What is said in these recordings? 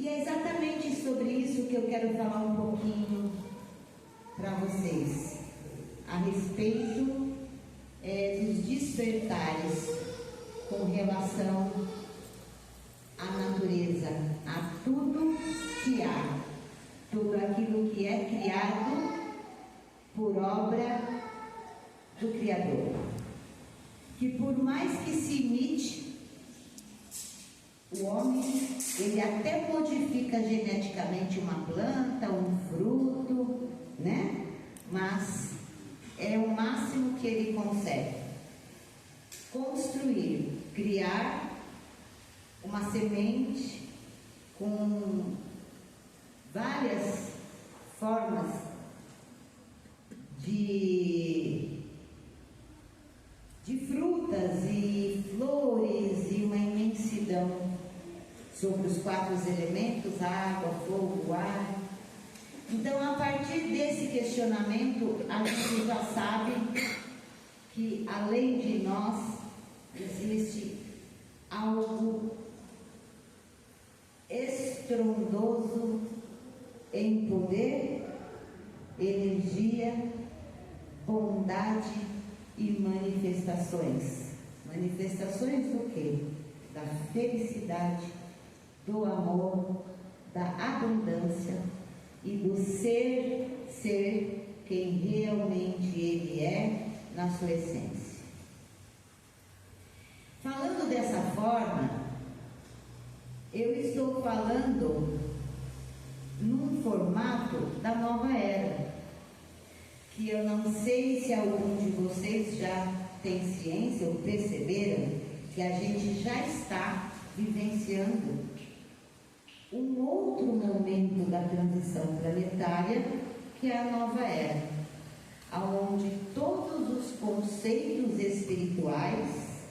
E é exatamente sobre isso que eu quero falar um pouquinho para vocês, a respeito dos despertares com relação à natureza, a tudo que há, tudo aquilo que é criado por obra do Criador, que por mais que se imite, o homem, ele até modifica geneticamente uma planta, um fruto, né? Mas é o máximo que ele consegue. Construir, criar uma semente com várias formas de frutas e flores e uma imensidão sobre os 4 elementos, água, fogo, ar. Então, a partir desse questionamento, a gente já sabe que além de nós existe algo estrondoso em poder, energia, bondade e manifestações. Manifestações do quê? Da felicidade, do amor, da abundância e do ser quem realmente ele é na sua essência. Falando dessa forma, eu estou falando num formato da nova era, que eu não sei se algum de vocês já tem ciência ou perceberam que a gente já está vivenciando um outro momento da transição planetária, que é a nova era, onde todos os conceitos espirituais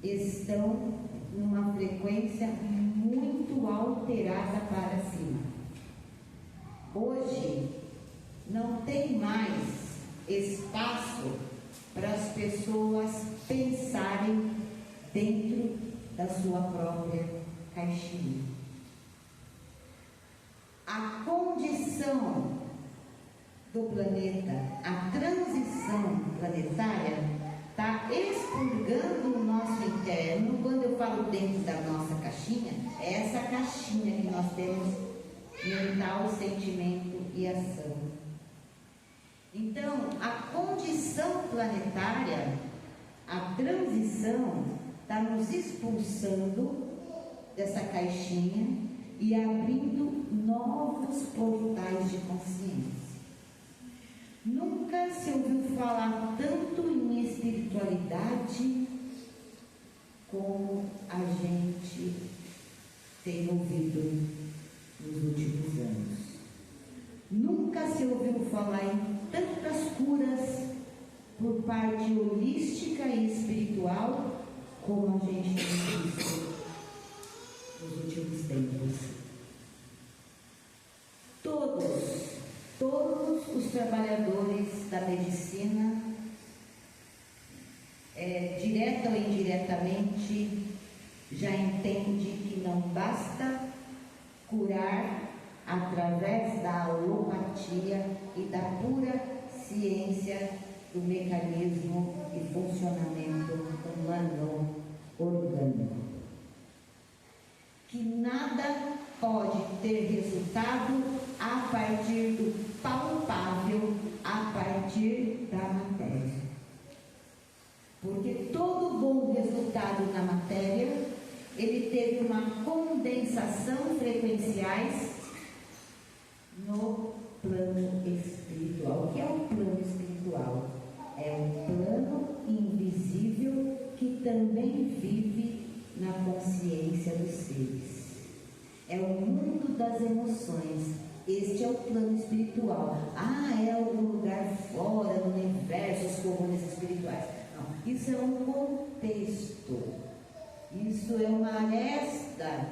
estão numa frequência muito alterada para cima. Hoje não tem mais espaço para as pessoas pensarem dentro da sua própria caixinha. A condição do planeta, a transição planetária está expurgando o nosso interno. Quando eu falo dentro da nossa caixinha, é essa caixinha que nós temos: mental, sentimento e ação. Então, a condição planetária, a transição, está nos expulsando dessa caixinha e abrindo novos portais de consciência. Nunca se ouviu falar tanto em espiritualidade como a gente tem ouvido nos últimos anos. Nunca se ouviu falar em tantas curas por parte holística e espiritual como a gente tem visto nos últimos tempos. Todos os trabalhadores da medicina, direta ou indiretamente, já entendem que não basta curar através da alopatia e da pura ciência do mecanismo e funcionamento humano orgânico. Que nada pode ter resultado a partir do palpável, a partir da matéria. Porque todo bom resultado na matéria, ele teve uma condensação frequenciais no plano espiritual. O que é o plano espiritual? É um plano invisível que também vive na consciência dos seres. É o mundo das emoções. Este é o plano espiritual. É algum lugar fora do universo, os comunes espirituais. Não, isso é um contexto. Isso é uma aresta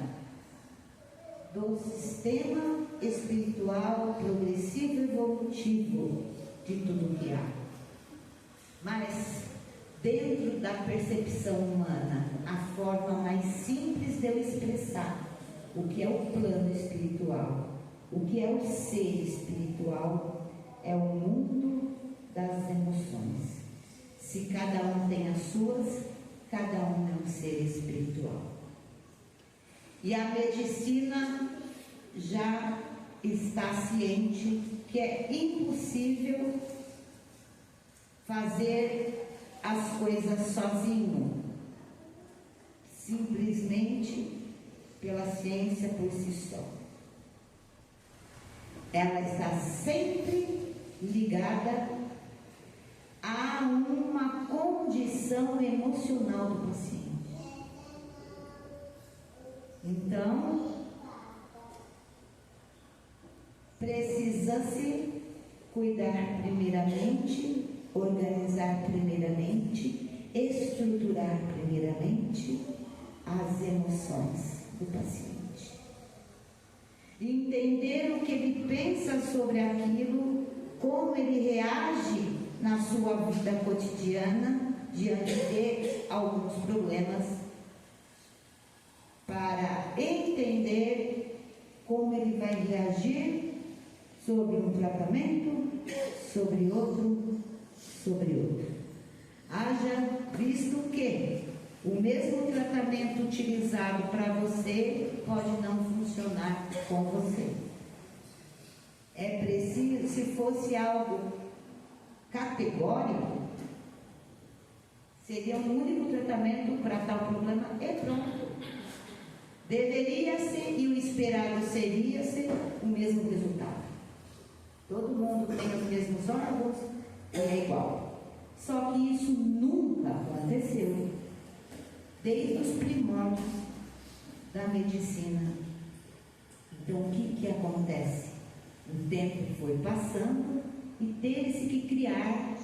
do sistema espiritual progressivo e evolutivo de tudo que há. Mas dentro da percepção humana, a forma mais simples de eu expressar o que é o plano espiritual, o que é o ser espiritual, é o mundo das emoções. Se cada um tem as suas, cada um é um ser espiritual. E a medicina já está ciente que é impossível fazer as coisas sozinho, simplesmente pela ciência por si só. Ela está sempre ligada a uma condição emocional do paciente. Então, precisa-se cuidar primeiramente, organizar primeiramente, estruturar primeiramente as emoções do paciente. Entender o que ele pensa sobre aquilo, como ele reage na sua vida cotidiana diante de alguns problemas, para entender como ele vai reagir sobre um tratamento, sobre outro. Haja visto que o mesmo tratamento utilizado para você pode não funcionar com você. É preciso, se fosse algo categórico, seria um único tratamento para tal problema e pronto. Deveria-se e o esperado seria-se o mesmo resultado. Todo mundo tem os mesmos órgãos e é igual. Só que isso nunca aconteceu desde os primórdios da medicina. Então, o que acontece? O tempo foi passando e teve-se que criar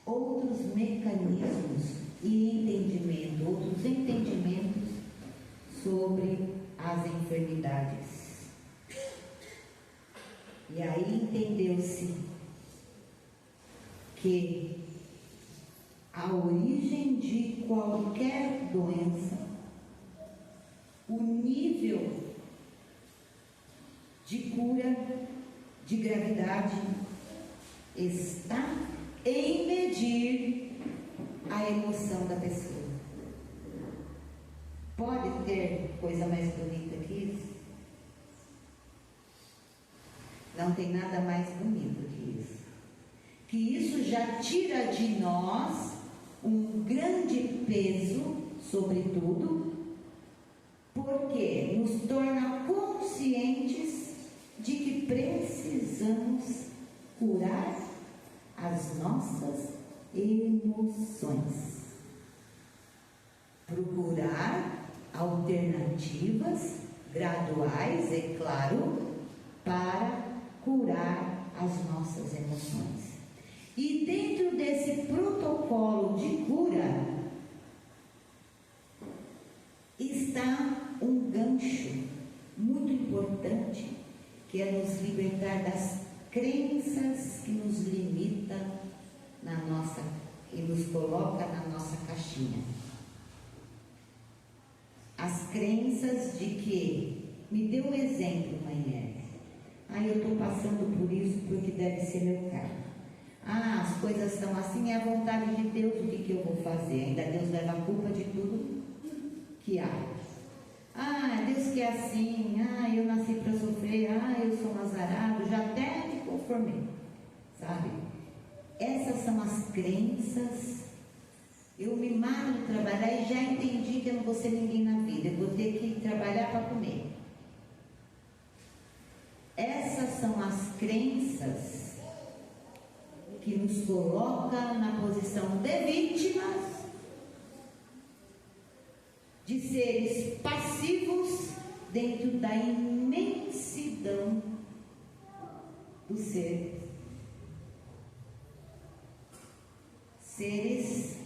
outros mecanismos e outros entendimentos sobre as enfermidades. E aí entendeu-se que a origem de qualquer doença, o nível de cura, de gravidade, está em medir a emoção da pessoa. Pode ter coisa mais bonita que isso? Não tem nada mais bonito que isso. Que isso já tira de nós um grande peso, sobretudo, porque nos torna conscientes de que precisamos curar as nossas emoções. Procurar alternativas graduais, é claro, para curar as nossas emoções. E dentro desse protocolo de cura está um gancho muito importante, que é nos libertar das crenças que nos limitam e nos coloca na nossa caixinha. As crenças de que, me dê um exemplo, mãe. Eu estou passando por isso porque deve ser meu karma. As coisas são assim, é a vontade de Deus, o que eu vou fazer? Ainda Deus leva a culpa de tudo que há. Deus que é assim, eu nasci para sofrer, eu sou um azarado, já até me conformei, sabe? Essas são as crenças. Eu me mato de trabalhar e já entendi que eu não vou ser ninguém na vida, eu vou ter que trabalhar para comer. Essas são as crenças que nos colocam na posição de vítimas, de seres passivos dentro da imensidão do ser. Seres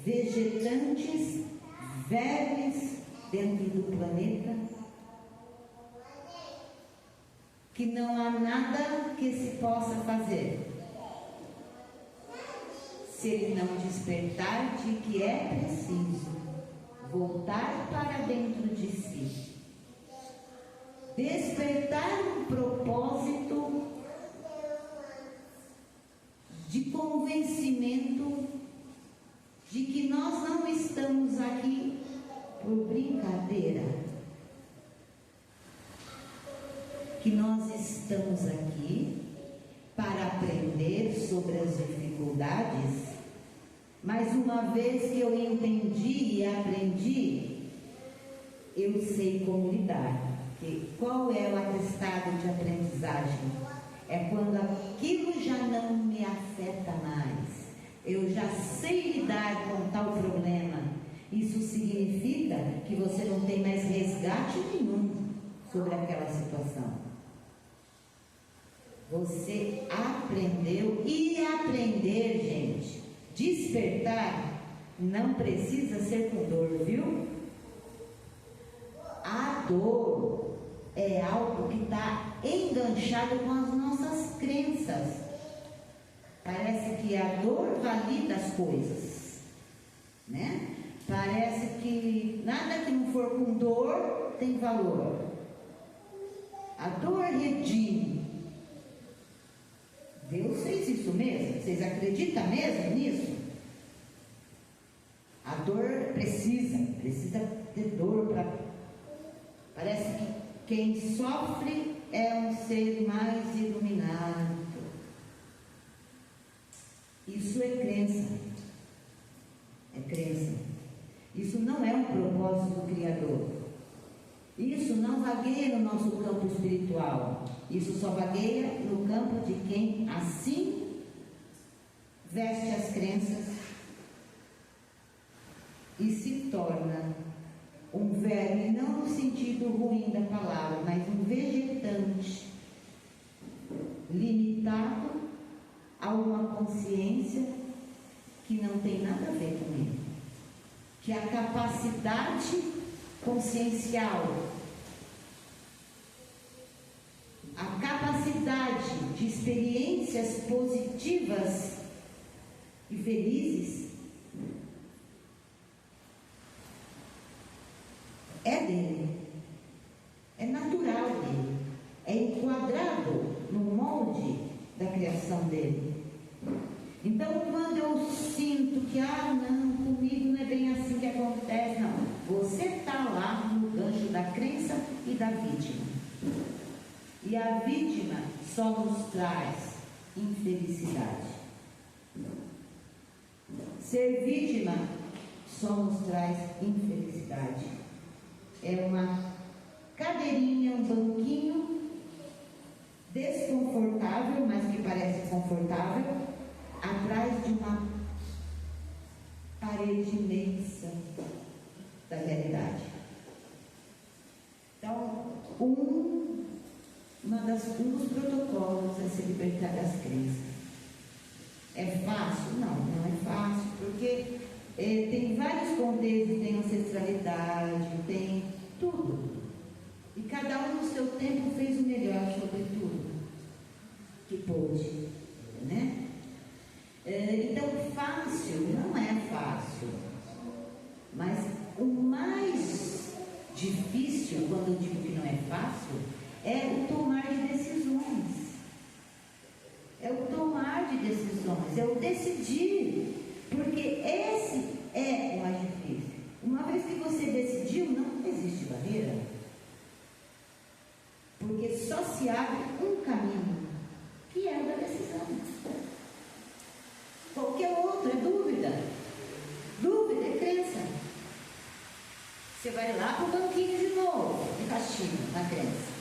vegetantes, vermes dentro do planeta, que não há nada que se possa fazer se ele não despertar de que é preciso voltar para dentro de si brincadeira. Que nós estamos aqui para aprender sobre as dificuldades, mas uma vez que eu entendi e aprendi, eu sei como lidar. Qual é o atestado de aprendizagem? É quando aquilo já não me afeta mais. Eu já sei lidar com tal problema. Isso significa que você não tem mais resgate nenhum sobre aquela situação. Você aprendeu, e aprender, gente, despertar não precisa ser com dor, viu? A dor é algo que está enganchado com as nossas crenças. Parece que a dor valida as coisas, né? Parece que nada que não for com dor tem valor. A dor redime. Deus fez isso mesmo? Vocês acreditam mesmo nisso? A dor precisa ter dor para... Parece que quem sofre é um ser mais iluminado. Isso é crença. É crença. Isso não é um propósito do Criador. Isso não vagueia no nosso campo espiritual. Isso só vagueia no campo de quem assim veste as crenças e se torna um verme, não no sentido ruim da palavra, mas um vegetante limitado a uma consciência que não tem nada a ver com ele. Que a capacidade consciencial, a capacidade de experiências positivas e felizes é dele, é natural dele, é enquadrado no molde da criação dele. Então, quando eu sinto que, não, comigo não é bem assim que acontece, não, você está lá no gancho da crença e da vítima. E a vítima só nos traz infelicidade. Ser vítima só nos traz infelicidade. É uma cadeirinha, um banquinho desconfortável, mas que parece confortável, atrás de uma parede imensa da realidade. Então, um dos protocolos é se libertar das crenças. É fácil? Não é fácil, porque tem vários contextos, tem ancestralidade, tem tudo. E cada um no seu tempo fez o melhor sobre tudo que pôde, né? Então, fácil não é fácil, mas o mais difícil, quando eu digo que não é fácil, é o tomar de decisões. É o tomar de decisões, é o decidir, porque esse é o mais difícil. Uma vez que você decidiu, não existe barreira, porque só se abre um caminho, que é o da decisão. Qualquer outro é dúvida. Dúvida é crença. Você vai lá para o banquinho de novo, de castigo, na crença.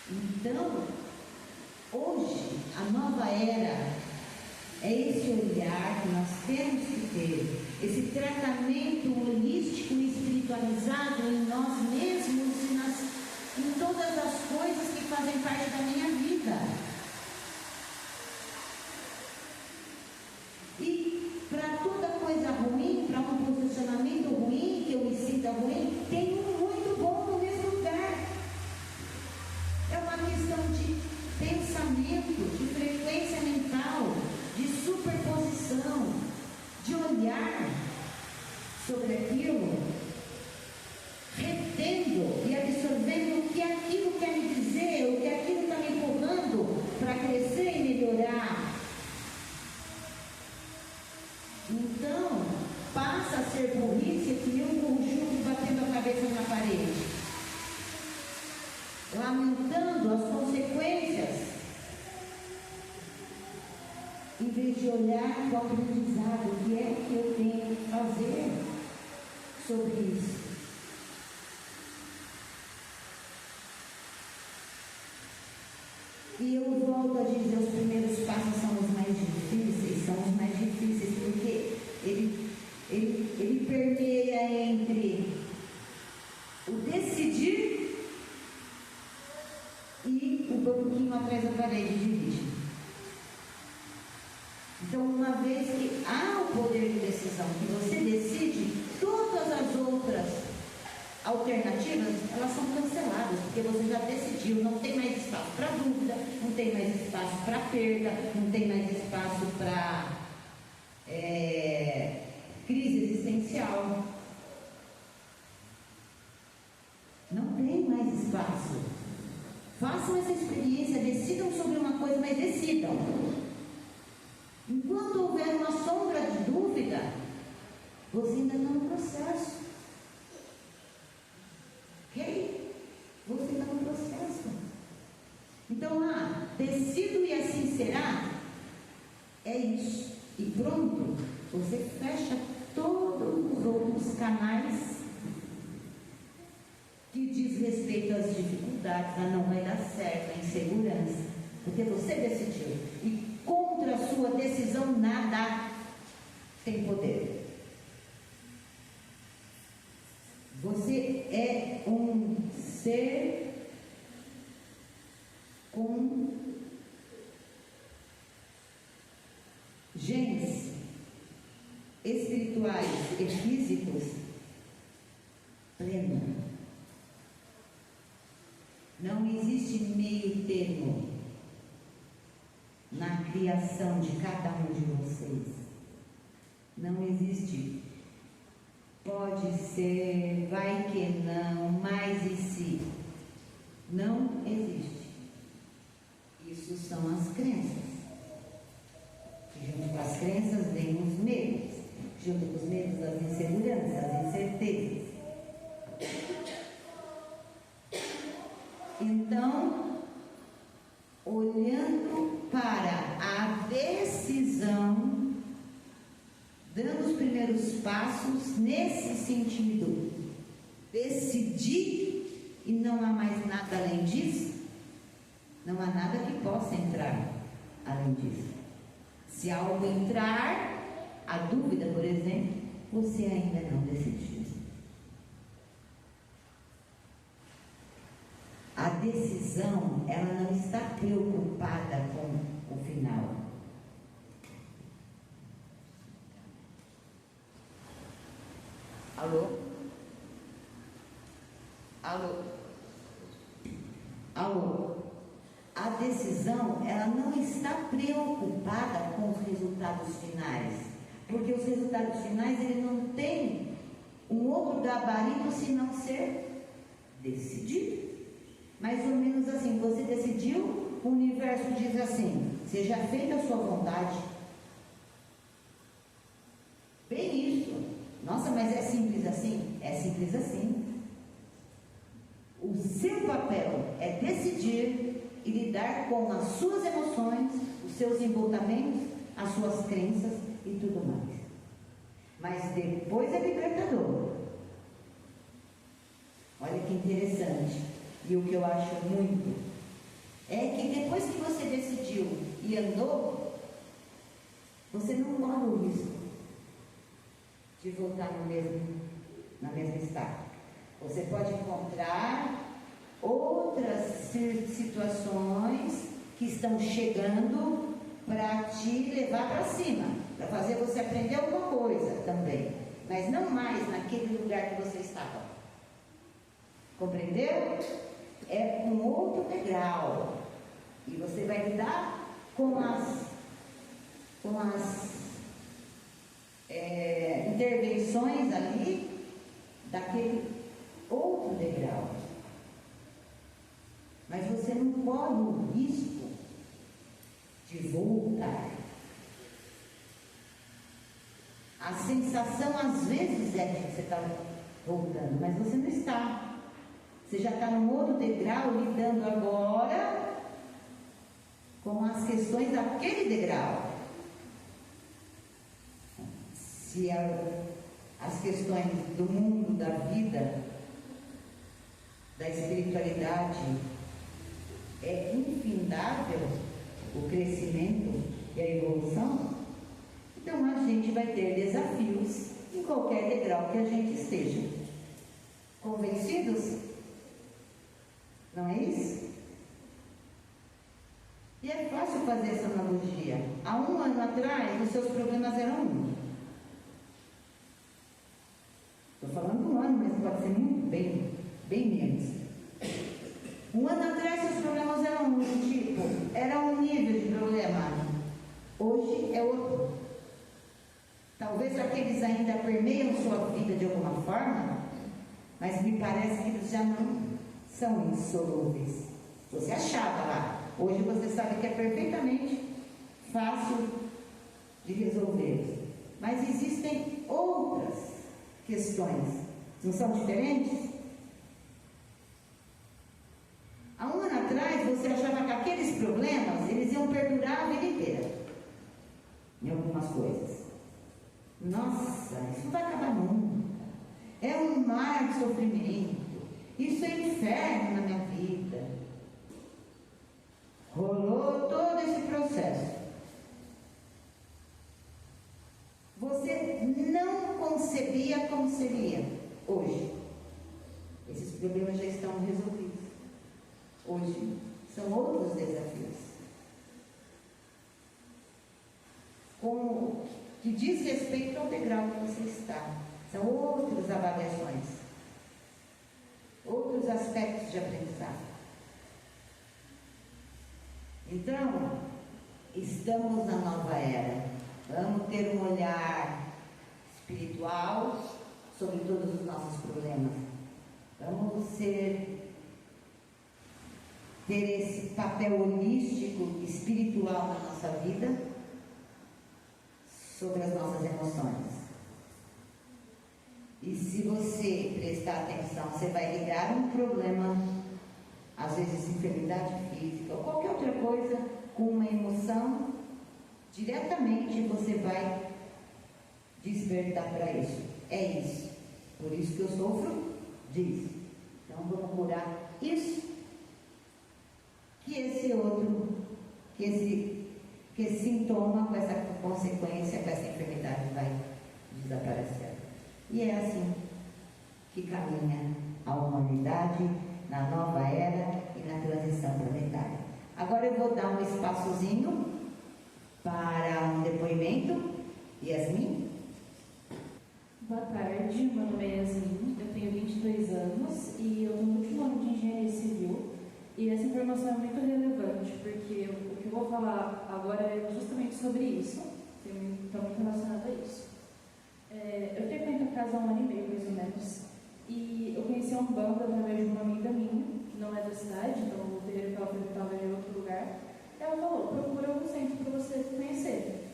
Então, hoje, a nova era é esse olhar que nós temos que ter, esse tratamento holístico e espiritualizado em nós mesmos e em todas as coisas que fazem parte da minha vida. E para toda coisa ruim, para um posicionamento ruim, que eu me sinta ruim, tem um muito bom no mesmo lugar. É uma questão de pensamento, de frequência mental, de superposição, de olhar sobre aquilo, retendo e absorvendo o que aquilo quer me dizer, o que aquilo está me empurrando lamentando as consequências, em vez de olhar para o aprendizado, o que é que eu tenho que fazer sobre isso. E eu volto a dizer, os primeiros passos são os mais difíceis, porque ele permeia entre o decidir e o banquinho atrás da parede de vídeo. Então, uma vez que há o poder de decisão, que você decide, todas as outras alternativas, elas são canceladas, porque você já decidiu, não tem mais espaço para dúvida, não tem mais espaço para perda, não tem mais espaço para crise existencial. Não tem mais espaço. Façam essa experiência, decidam sobre uma coisa, mas decidam. Enquanto houver uma sombra de dúvida, você ainda está no processo. Ok? Você está no processo. Então, decido e assim será. É isso. E pronto. Você fecha todos os outros canais que diz respeito às dificuldades, a não vai dar certo, a insegurança. Porque você decidiu. E contra a sua decisão, nada tem poder. Você é um ser com genes espirituais e físicos pleno. Não existe meio termo na criação de cada um de vocês. Não existe. Pode ser, vai que não, mas e se? Não existe. Isso são as crenças. Junto com as crenças vem os medos. Junto com os medos, as inseguranças, as incertezas. Então, olhando para a decisão, dando os primeiros passos nesse sentido, decidir e não há mais nada além disso, não há nada que possa entrar além disso. Se algo entrar, a dúvida, por exemplo, você ainda não decidiu. A decisão, ela não está preocupada com o final. Alô? Alô? Alô? A decisão, ela não está preocupada com os resultados finais, porque os resultados finais, ele não tem um outro gabarito senão ser decidido. Mais ou menos assim, você decidiu, o universo diz assim: seja feita a sua vontade. Bem isso. Nossa, mas é simples assim? É simples assim. O seu papel é decidir e lidar com as suas emoções, os seus emboltamentos, as suas crenças e tudo mais. Mas depois é libertador. Olha que interessante. E o que eu acho muito é que depois que você decidiu e andou, você não corre o risco de voltar na mesma estaca. Você pode encontrar outras situações que estão chegando para te levar para cima, para fazer você aprender alguma coisa também, mas não mais naquele lugar que você estava. Compreendeu? É um outro degrau. E você vai lidar com as intervenções ali daquele outro degrau. Mas você não corre o risco de voltar. A sensação às vezes é que você está voltando, mas você não está. Você já está num outro degrau, lidando agora com as questões daquele degrau. Se as questões do mundo, da vida, da espiritualidade, é infindável o crescimento e a evolução, então a gente vai ter desafios em qualquer degrau que a gente esteja. Convencidos? Não é isso? E é fácil fazer essa analogia. Há um ano atrás, os seus problemas eram um. Estou falando um ano, mas pode ser muito bem menos. Um ano atrás, seus problemas eram um tipo, era um nível de problema. Hoje é outro. Talvez aqueles ainda permeiam sua vida de alguma forma, mas me parece que eles já não são insolúveis. Você achava lá. Hoje você sabe que é perfeitamente fácil de resolver. Mas existem outras questões. Não são diferentes? Há um ano atrás você achava que aqueles problemas eles iam perdurar a vida inteira. Em algumas coisas. Nossa, isso não vai acabar nunca. É um mar de sofrimento. Isso é inferno na minha vida. Rolou todo esse processo. Você não concebia como seria hoje. Esses problemas já estão resolvidos. Hoje são outros desafios. Como que diz respeito ao degrau que você está. São outras avaliações. Outros aspectos de aprendizado. Então, estamos na nova era. Vamos ter um olhar espiritual sobre todos os nossos problemas. Vamos ter esse papel holístico, espiritual na nossa vida, sobre as nossas emoções. E se você prestar atenção, você vai ligar um problema, às vezes enfermidade física ou qualquer outra coisa, com uma emoção, diretamente você vai despertar para isso. É isso. Por isso que eu sofro disso. Então vamos curar isso, que esse outro, que esse sintoma, com essa consequência, com essa enfermidade vai desaparecer. E é assim que caminha a humanidade na nova era e na transição planetária. Agora eu vou dar um espaçozinho para um depoimento. Yasmin? Boa tarde, meu nome é Yasmin, eu tenho 22 anos e eu estou no último ano de engenharia civil. E essa informação é muito relevante, porque o que eu vou falar agora é justamente sobre isso, está muito relacionado a isso. Eu frequento a casa há um ano e meio, mais ou menos, e eu conheci a Umbanda através de uma amiga minha, que não é da cidade, então o terreiro que ela frequentava era em outro lugar. Ela falou, procura algum centro para você conhecer.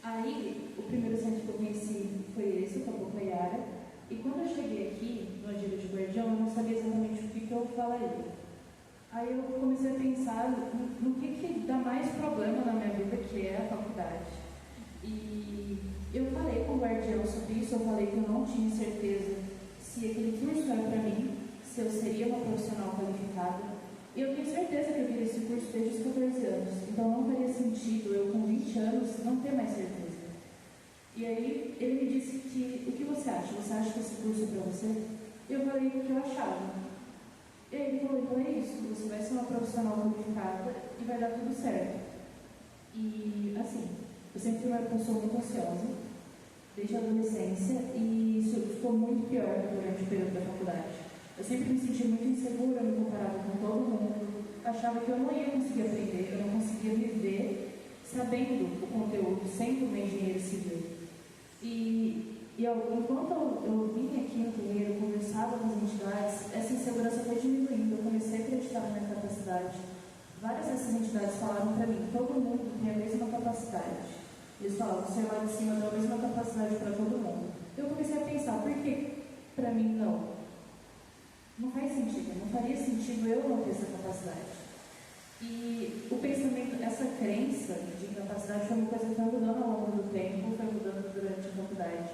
Aí, o primeiro centro que eu conheci foi esse, o Caboclo Yara, e quando eu cheguei aqui, no Agiro de Guardião, eu não sabia exatamente o que eu falaria. Aí eu comecei a pensar no que dá mais problema na minha vida, que é a faculdade. E eu falei com o guardião sobre isso, eu falei que eu não tinha certeza se aquele curso era para mim, se eu seria uma profissional qualificada. E eu tenho certeza que eu queria esse curso desde os 14 anos. Então não faria sentido eu, com 20 anos, não ter mais certeza. E aí ele me disse que, o que você acha? Você acha que esse curso é para você? Eu falei o que eu achava. E aí ele falou, então é isso, você vai ser uma profissional qualificada e vai dar tudo certo. E assim, eu sempre fui uma pessoa muito ansiosa, desde a adolescência, e isso ficou muito pior durante o período da faculdade. Eu sempre me sentia muito insegura, me comparava com todo mundo, achava que eu não ia conseguir aprender, eu não conseguia viver sabendo o conteúdo, sendo uma engenheira civil. Enquanto eu vinha aqui no terreiro, conversava com as entidades, essa insegurança foi diminuindo, eu comecei a acreditar na minha capacidade. Várias dessas entidades falaram para mim, todo mundo tem a mesma capacidade. Eles falavam, você lá de cima dá a mesma capacidade para todo mundo. Eu comecei a pensar, por que para mim não? Não faz sentido, não faria eu não ter essa capacidade. E o pensamento, essa crença de incapacidade foi uma coisa que foi mudando ao longo do tempo, foi mudando durante a faculdade.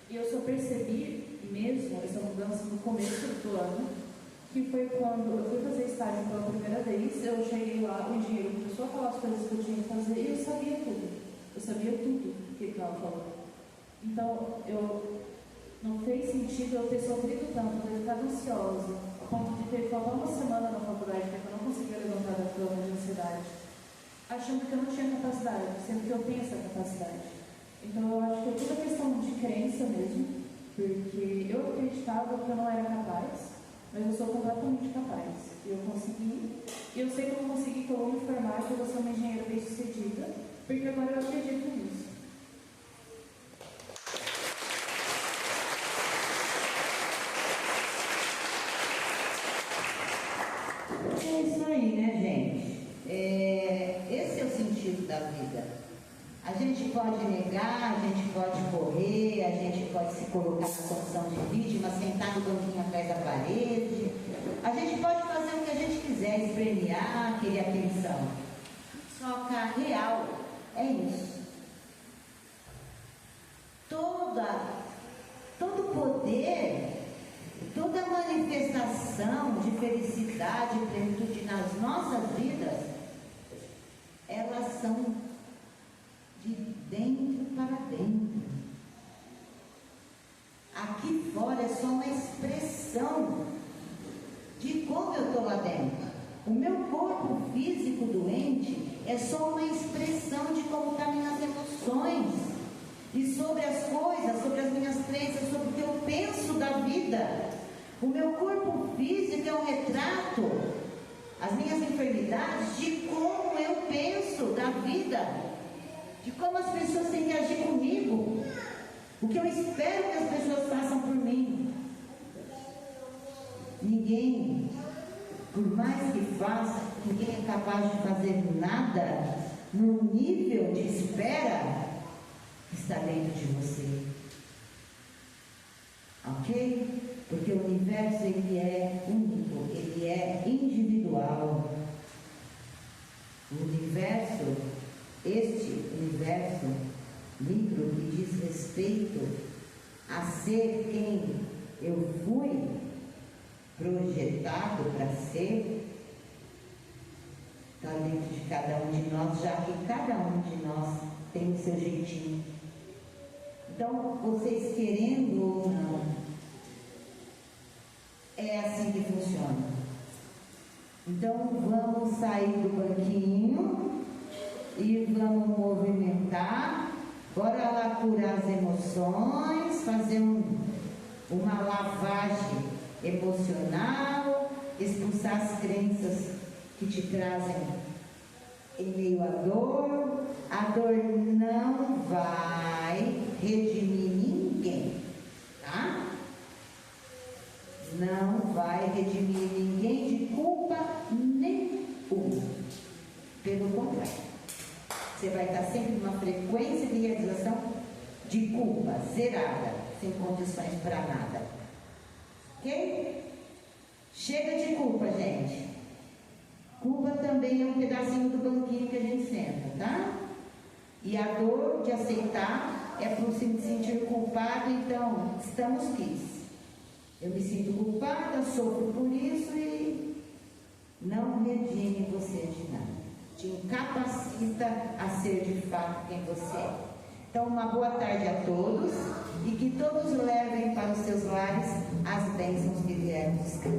E eu só percebi mesmo essa mudança no começo do ano, que foi quando eu fui fazer estágio pela primeira vez. Eu cheguei lá, o engenheiro começou a falar as coisas que eu tinha que fazer e eu sabia tudo. Eu sabia tudo que ele estava falando. Então, não fez sentido eu ter sofrido tanto, ter ficado ansiosa, a ponto de ter faltado uma semana na faculdade, porque eu não conseguia levantar da cama de ansiedade, achando que eu não tinha capacidade, sendo que eu tenho essa capacidade. Então, eu acho que é toda questão de crença mesmo, porque eu acreditava que eu não era capaz, mas eu sou completamente capaz. E eu consegui, e eu sei que eu vou conseguir, que eu vou me formar, que eu vou ser uma engenheira bem-sucedida, porque agora eu acredito nisso. É isso aí, né, gente? Esse é o sentido da vida. A gente pode negar, a gente pode correr, a gente pode se colocar na condição de vítima, sentar no banquinho atrás da parede. A gente pode fazer o que a gente quiser, espremer, querer atenção. Só que a real é isso. Todo poder, toda manifestação de felicidade e plenitude nas nossas vidas, elas são de dentro para dentro. Aqui fora é só uma expressão de como eu estou lá dentro. O meu corpo físico doente é só uma expressão de como estão minhas emoções e sobre as coisas, sobre as minhas crenças, sobre o que eu penso da vida. O meu corpo físico é um retrato, as minhas enfermidades, de como eu penso da vida, de como as pessoas têm que agir comigo, o que eu espero que as pessoas façam por mim. Ninguém, por mais que faça, ninguém é capaz de fazer nada no nível de espera que está dentro de você. Ok? Porque o universo, ele é único, ele é individual. O universo, este universo micro que diz respeito a ser quem eu fui projetado para ser, está dentro de cada um de nós, já que cada um de nós tem o seu jeitinho. Então, vocês querendo ou não, é assim que funciona. Então, vamos sair do banquinho e vamos movimentar. Bora lá curar as emoções, fazer uma lavagem emocional, expulsar as crenças que te trazem em meio à dor. A dor não vai redimir ninguém, tá? Não vai redimir ninguém de culpa nenhuma. Pelo contrário, você vai estar sempre numa frequência de realização de culpa zerada, sem condições para nada. Ok? Chega de culpa, gente. Culpa também é um pedacinho do banquinho que a gente senta, tá? E a dor de aceitar é por se sentir culpado. Então, estamos quites. Eu me sinto culpada, sofro por isso e não redime você de nada. Te incapacita a ser de fato quem você é. Então, uma boa tarde a todos e que todos levem para os seus lares as bênçãos que vieram buscar.